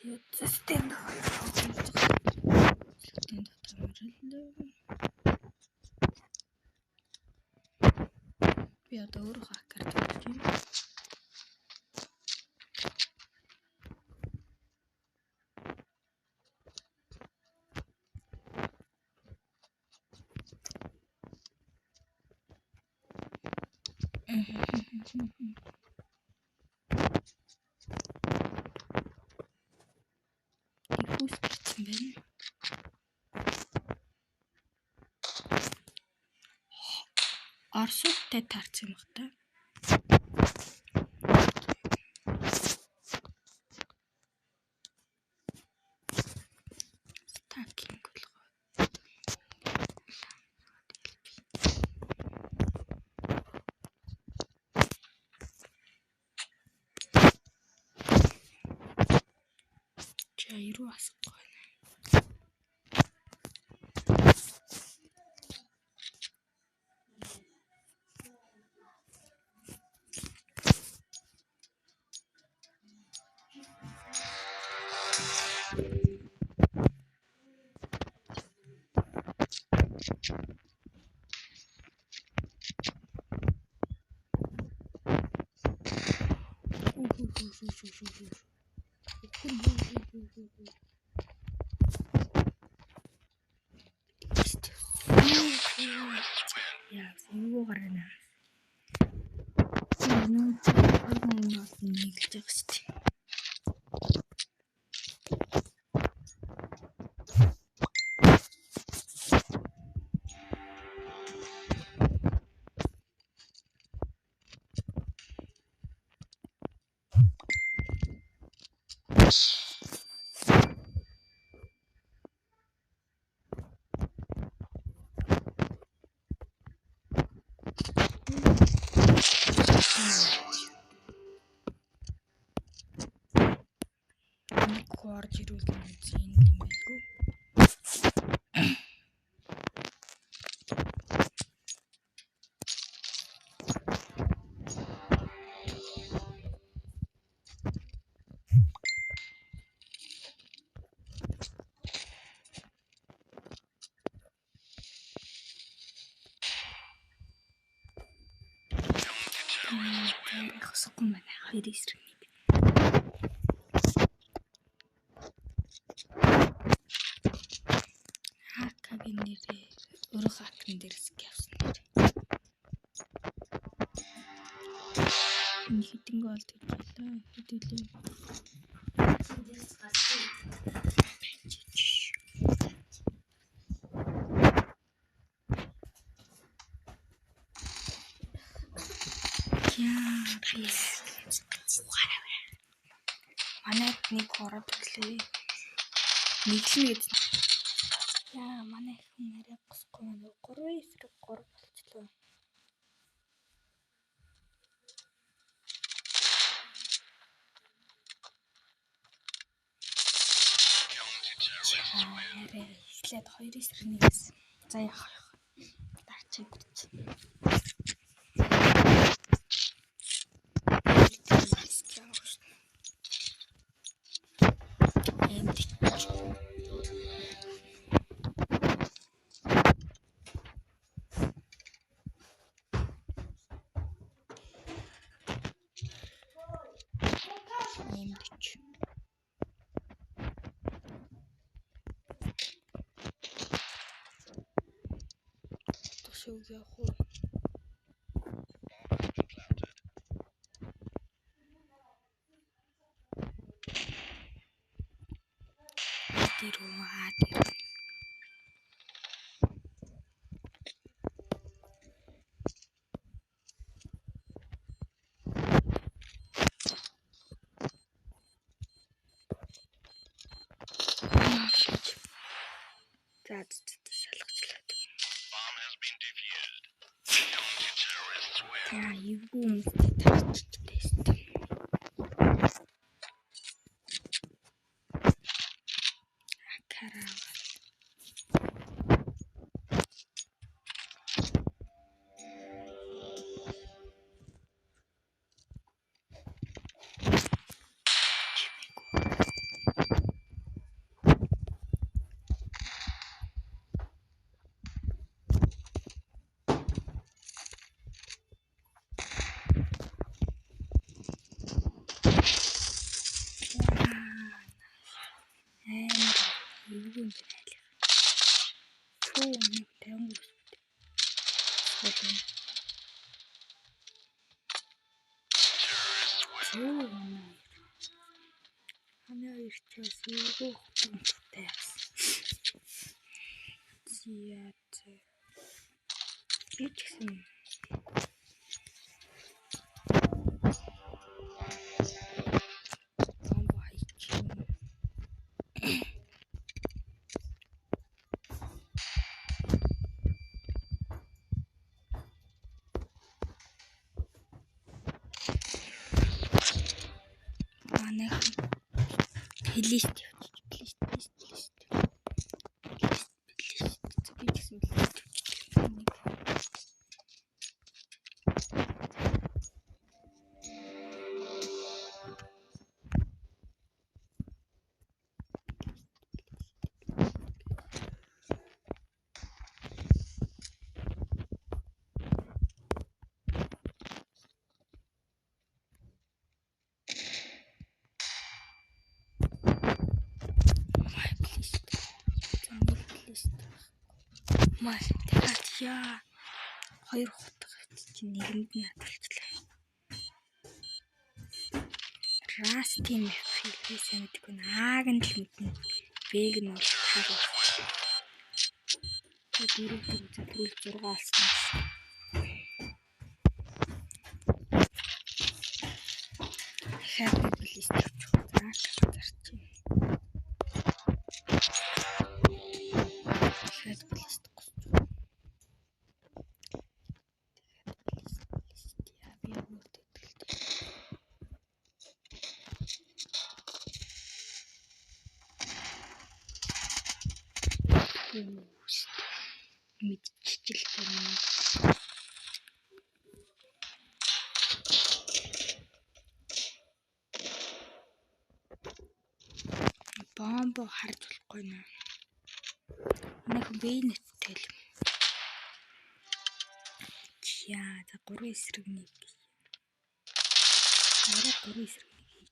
Систем би одоо өөрөө хакер болж байна. Диффуз гэсэн байна. Орсуудтай таарсан юм байна. Стакинг болгоо. Чайруу асахгүй. Яа, юу гарна. Нэг л жиг шүү. Орж ирүүл юм байлгүй. Хосохгүй манай хоёр эсрэг. Өөрөө хакерын дээрс явсан нэр. Энэ хитэн гол төлөөлөө. Хэдүүлээ. Дээрс гарсан. Манайд нэг хороод өглөө. Нэглэнэ гэж. Яа, манай хүн арай госгүй байна. 3 эсрэг 3 болчихлоо. Арай эхлээд 2 эсрэг нэгсэн. За яах вэ? Дарчиг гүрч. Яах вэ? Эвгүй хүмүүстэй тарчдаг шүү. Караа. Юу юм бэ найлах. Түү нэг тавин Хана ирчээс юу хэмтэй. Зият. Бичсэн. Плист май тэгээд яа хоёр хутга чинь нэгэнд нь атгалчлаа. Растин филээс мэдгүй нааг нь л мэднэ. Бэг нь бол таагүй. Тэгээд 6 алсан. Дахиад плист тавьчих. Зарчих. Дахиад плист мэдчихэл байна. Бомбо харж болохгүй нэ. Нэг бэйнэттэй л. Яа, за 3 эсрэг нэг. Арай 3 эсрэг нэг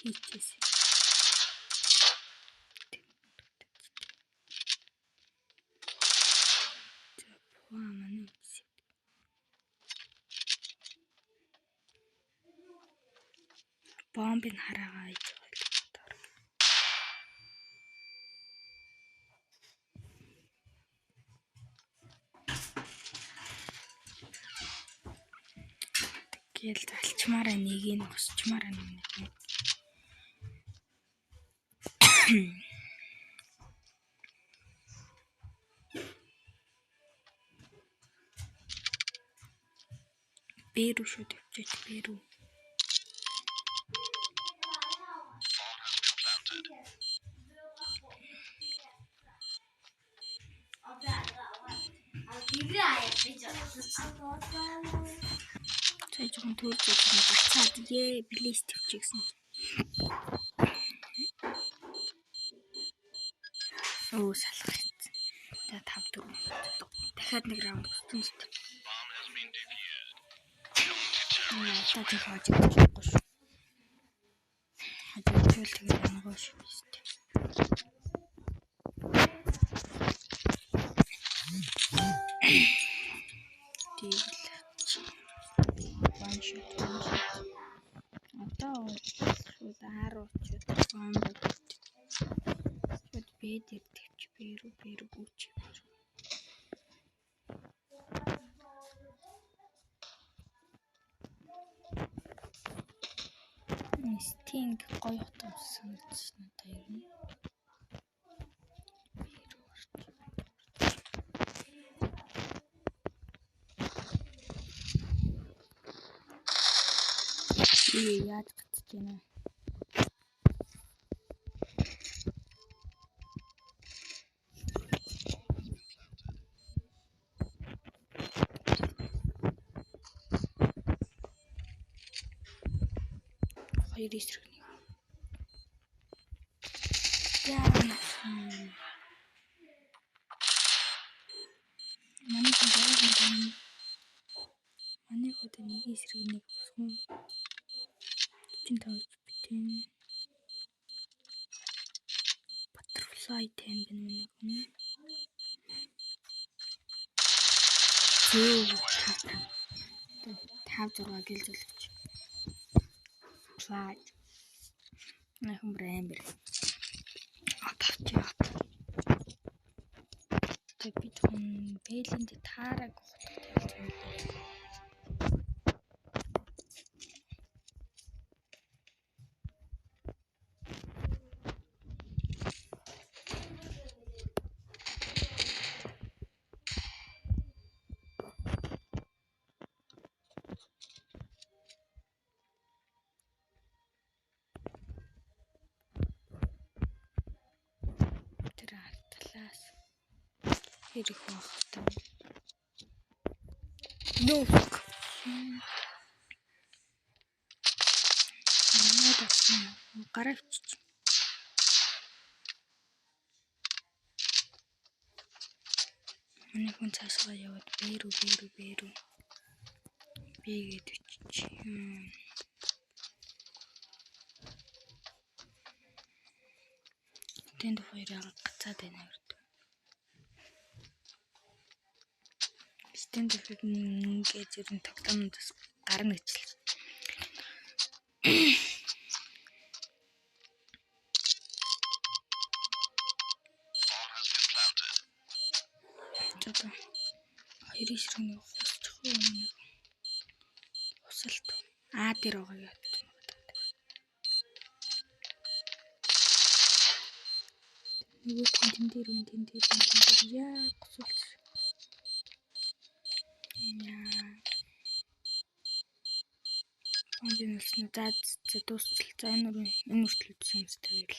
хийчихсэн. Бомбын хараагаа иж байлаа. Тэгэл залчмаараа нэг нь босчмаараа нэг. Бэрүү шүү дэвчээч бэрүү. Цай жоохон төрж бацаад плист тавьчихсан. Оо салах гэсэн. За 5 4. Дахиад нэг раунд өгсөн шүү. Та тийм хааж болохгүй шүү. Хажуудлал тэгээд ангоо шүү. Одоо шууд 10 бомб шууд бэдэр тавьчих бэрүү гүч. Стинг гоё хутгасан санагдсан надад ер нь. Яаж гацж байна. Хоёр эсрэг нэг. Яа. Манай хот нэг эсрэг нэг босгон. 45 битэн. Батрал. Fly time байна. Зөө 5 6 гэл зөвлөж. Fly. Нахам брэймэр. Атавч. Тэпит хон бэлэнд таараг ухтдаг. Хэрэг багтаа. Нөө. Гараа авчиж. Манай хүн цаашгаа яваад бэрүү. Бигээд өчч. Тэнд хоёроо гацаад байна үрд. Тэнд их ингээд зэрэн тоглоомоос гарна гэж л. Чата. Хоёрын ширхэг усчих юм. Усалт. Тэр байгаа яа. Нөгөө тэн дээр яа гусалт. Ондинс надад дуусчихлаа. Энэ үртэл юмстай байл.